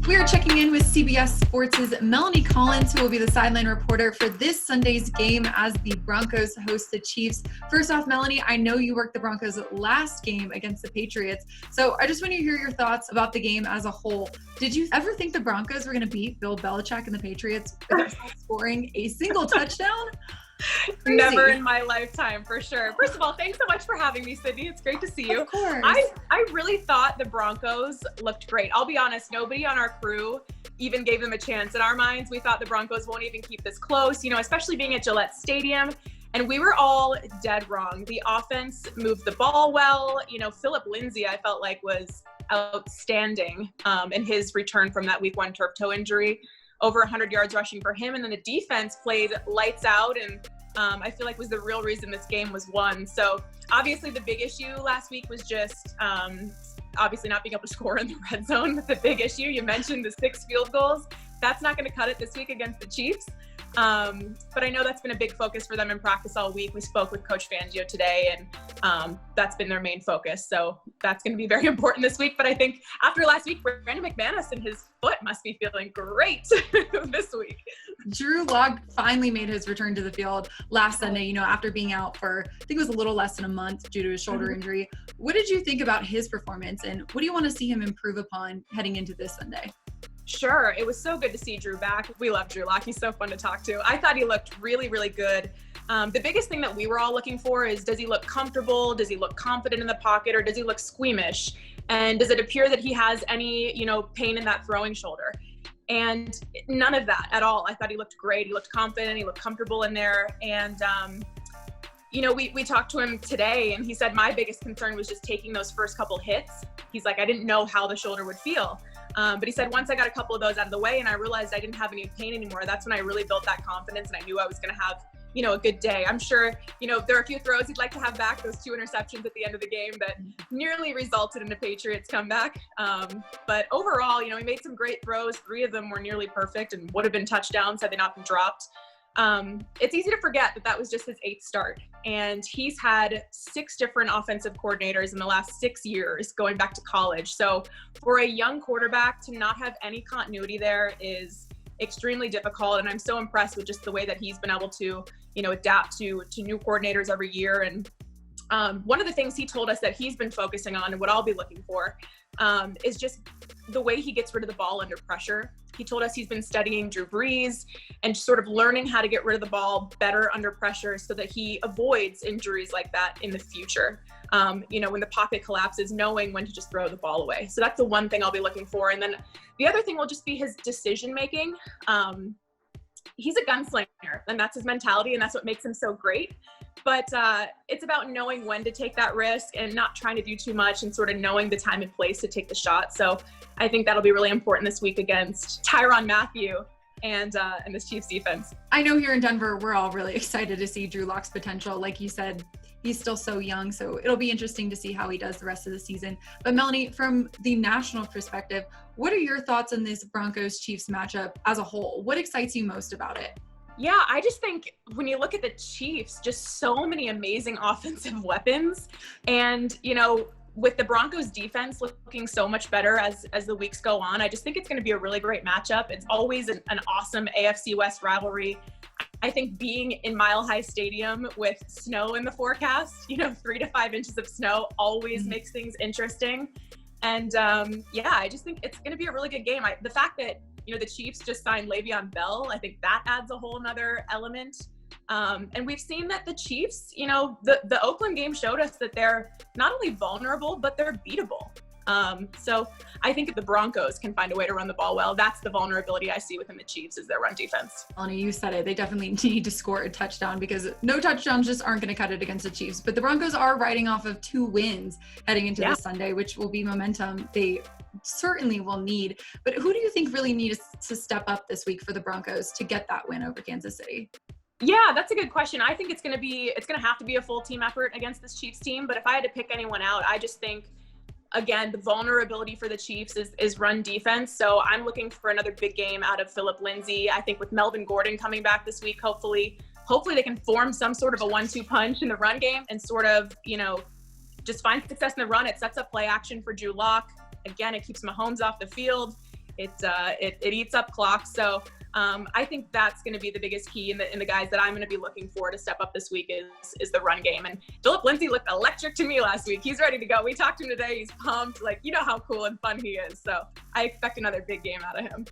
We are checking in with CBS Sports' Melanie Collins, who will be the sideline reporter for this Sunday's game as the Broncos host the Chiefs. First off, Melanie, I know you worked the Broncos' last game against the Patriots, so I just want to hear your thoughts about the game as a whole. Did you ever think the Broncos were going to beat Bill Belichick and the Patriots without scoring a single touchdown? Crazy. Never in my lifetime, for sure. First of all, thanks so much for having me, Sydney. It's great to see you. Of course. I really thought the Broncos looked great. I'll be honest, nobody on our crew even gave them a chance. In our minds, we thought the Broncos won't even keep this close, especially being at Gillette Stadium. And we were all dead wrong. The offense moved the ball well. Philip Lindsay, I felt like, was outstanding in his return from that week 1 turf toe injury. Over 100 yards rushing for him. And then the defense played lights out and I feel like was the real reason this game was won. So obviously the big issue last week was just obviously not being able to score in the red zone. But the big issue, you mentioned the 6 field goals. That's not going to cut it this week against the Chiefs. But I know that's been a big focus for them in practice all week. We spoke with Coach Fangio today, and that's been their main focus. So that's going to be very important this week. But I think after last week, Brandon McManus and his foot must be feeling great this week. Drew Lock finally made his return to the field last Sunday, after being out for, I think it was a little less than a month due to his shoulder injury. What did you think about his performance, and what do you want to see him improve upon heading into this Sunday? Sure. It was so good to see Drew back. We love Drew Lock. He's so fun to talk to. I thought he looked really, really good. The biggest thing that we were all looking for is, does he look comfortable? Does he look confident in the pocket, or does he look squeamish? And does it appear that he has any, pain in that throwing shoulder? And none of that at all. I thought he looked great. He looked confident. He looked comfortable in there. And, we talked to him today, and he said, my biggest concern was just taking those first couple hits. He's like, I didn't know how the shoulder would feel. But he said, once I got a couple of those out of the way and I realized I didn't have any pain anymore, that's when I really built that confidence and I knew I was going to have, a good day. I'm sure, there are a few throws he'd like to have back, those 2 interceptions at the end of the game that nearly resulted in a Patriots comeback. But overall, he made some great throws. 3 of them were nearly perfect and would have been touchdowns had they not been dropped. It's easy to forget that was just his 8th start, and he's had 6 different offensive coordinators in the last 6 years going back to college. So for a young quarterback to not have any continuity there is extremely difficult. And I'm so impressed with just the way that he's been able to, adapt to new coordinators every year. And one of the things he told us that he's been focusing on, and what I'll be looking for, is just the way he gets rid of the ball under pressure. He told us he's been studying Drew Brees and sort of learning how to get rid of the ball better under pressure so that he avoids injuries like that in the future. When the pocket collapses, knowing when to just throw the ball away. So that's the one thing I'll be looking for. And then the other thing will just be his decision-making. He's a gunslinger, and that's his mentality, and that's what makes him so great. But it's about knowing when to take that risk and not trying to do too much, and sort of knowing the time and place to take the shot. So I think that'll be really important this week against Tyrann Mathieu and this Chiefs defense. I know here in Denver, we're all really excited to see Drew Lock's potential. Like you said, he's still so young, so it'll be interesting to see how he does the rest of the season. But Melanie, from the national perspective, what are your thoughts on this Broncos-Chiefs matchup as a whole? What excites you most about it? Yeah, I just think when you look at the Chiefs, just so many amazing offensive weapons. And, with the Broncos defense looking so much better as the weeks go on, I just think it's going to be a really great matchup. It's always an awesome AFC West rivalry. I think being in Mile High Stadium with snow in the forecast, 3 to 5 inches of snow always makes things interesting. And I just think it's going to be a really good game. The fact that, the Chiefs just signed Le'Veon Bell, I think that adds a whole nother element. And we've seen that the Chiefs, the Oakland game showed us that they're not only vulnerable, but they're beatable. So I think if the Broncos can find a way to run the ball well, that's the vulnerability I see within the Chiefs, is their run defense. Melanie, you said it. They definitely need to score a touchdown, because no touchdowns just aren't going to cut it against the Chiefs. But the Broncos are riding off of 2 wins heading into this Sunday, which will be momentum they certainly will need. But who do you think really needs to step up this week for the Broncos to get that win over Kansas City? Yeah, that's a good question. I think it's going to have to be a full team effort against this Chiefs team. But if I had to pick anyone out, I just think, again, the vulnerability for the Chiefs is run defense. So I'm looking for another big game out of Philip Lindsay. I think with Melvin Gordon coming back this week, hopefully they can form some sort of a 1-2 punch in the run game and sort of, just find success in the run. It sets up play action for Drew Lock. Again, it keeps Mahomes off the field. it eats up clocks. So I think that's going to be the biggest key in the guys that I'm going to be looking for to step up this week is the run game. And Phillip Lindsay looked electric to me last week. He's ready to go. We talked to him today. He's pumped. Like, you know how cool and fun he is. So I expect another big game out of him.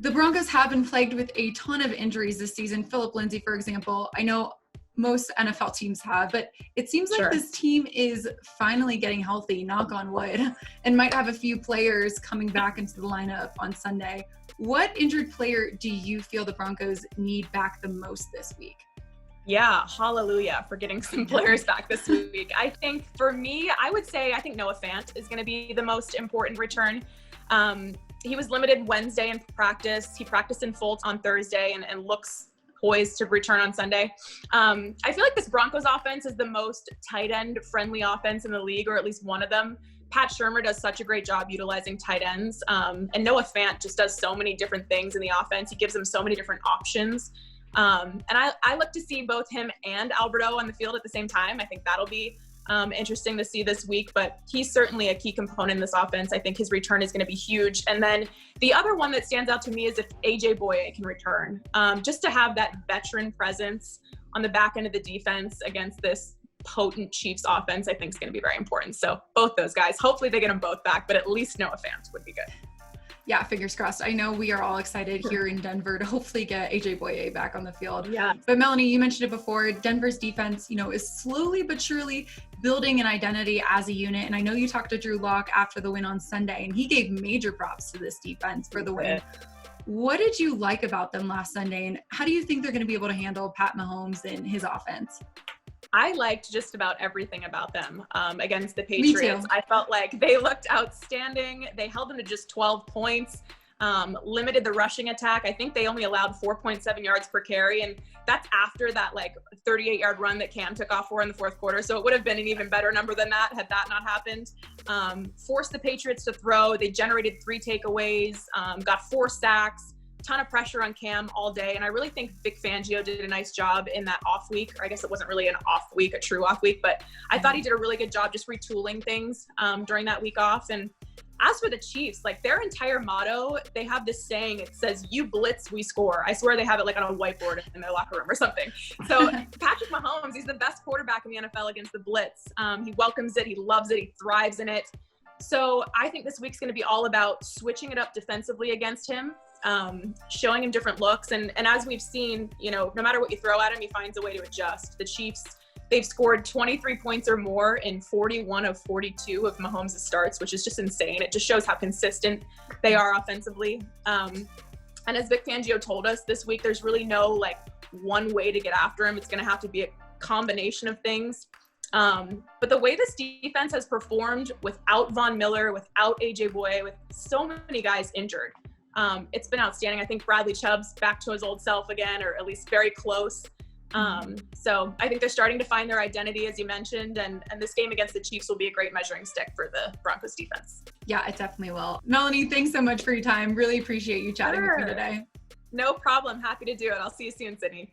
The Broncos have been plagued with a ton of injuries this season. Phillip Lindsay, for example, I know most NFL teams have, but it seems like this team is finally getting healthy, knock on wood, and might have a few players coming back into the lineup on Sunday. What injured player do you feel the Broncos need back the most this week? Yeah, hallelujah for getting some players back this week. I think for me, I think Noah Fant is going to be the most important return. He was limited Wednesday in practice. He practiced in full on Thursday and looks poised to return on Sunday. I feel like this Broncos offense is the most tight end friendly offense in the league, or at least one of them. Pat Shurmur does such a great job utilizing tight ends. And Noah Fant just does so many different things in the offense. He gives them so many different options. And I look to see both him and Alberto on the field at the same time. I think that'll be interesting to see this week, but he's certainly a key component in this offense. I think his return is going to be huge. And then the other one that stands out to me is if AJ Boye can return, just to have that veteran presence on the back end of the defense against this potent Chiefs offense, I think is going to be very important. So both those guys, hopefully they get them both back, but at least Noah Fant would be good. Yeah, fingers crossed. I know we are all excited here in Denver to hopefully get AJ Boye back on the field. Yeah. But Melanie, you mentioned it before, Denver's defense, is slowly but surely building an identity as a unit. And I know you talked to Drew Lock after the win on Sunday, and he gave major props to this defense for the win. What did you like about them last Sunday, and how do you think they're going to be able to handle Pat Mahomes and his offense? I liked just about everything about them against the Patriots. I felt like they looked outstanding. They held them to just 12 points, limited the rushing attack. I think they only allowed 4.7 yards per carry, and that's after that 38-yard run that Cam took off for in the fourth quarter. So it would have been an even better number than that had that not happened. Forced the Patriots to throw. They generated 3 takeaways, got 4 sacks. Ton of pressure on Cam all day. And I really think Vic Fangio did a nice job in that off week, or I guess it wasn't really an off week, a true off week, but I thought he did a really good job just retooling things during that week off. And as for the Chiefs, their entire motto, they have this saying, it says, "You blitz, we score." I swear they have it on a whiteboard in their locker room or something. So Patrick Mahomes, he's the best quarterback in the NFL against the blitz. He welcomes it. He loves it. He thrives in it. So I think this week's going to be all about switching it up defensively against him. Showing him different looks. And as we've seen, no matter what you throw at him, he finds a way to adjust. The Chiefs, they've scored 23 points or more in 41 of 42 of Mahomes' starts, which is just insane. It just shows how consistent they are offensively. And as Vic Fangio told us this week, there's really no one way to get after him. It's going to have to be a combination of things. But the way this defense has performed without Von Miller, without AJ Boye, with so many guys injured, it's been outstanding. I think Bradley Chubb's back to his old self again, or at least very close. So I think they're starting to find their identity, as you mentioned, and this game against the Chiefs will be a great measuring stick for the Broncos defense. Yeah, it definitely will. Melanie, thanks so much for your time. Really appreciate you chatting with me today. No problem. Happy to do it. I'll see you soon, Sydney.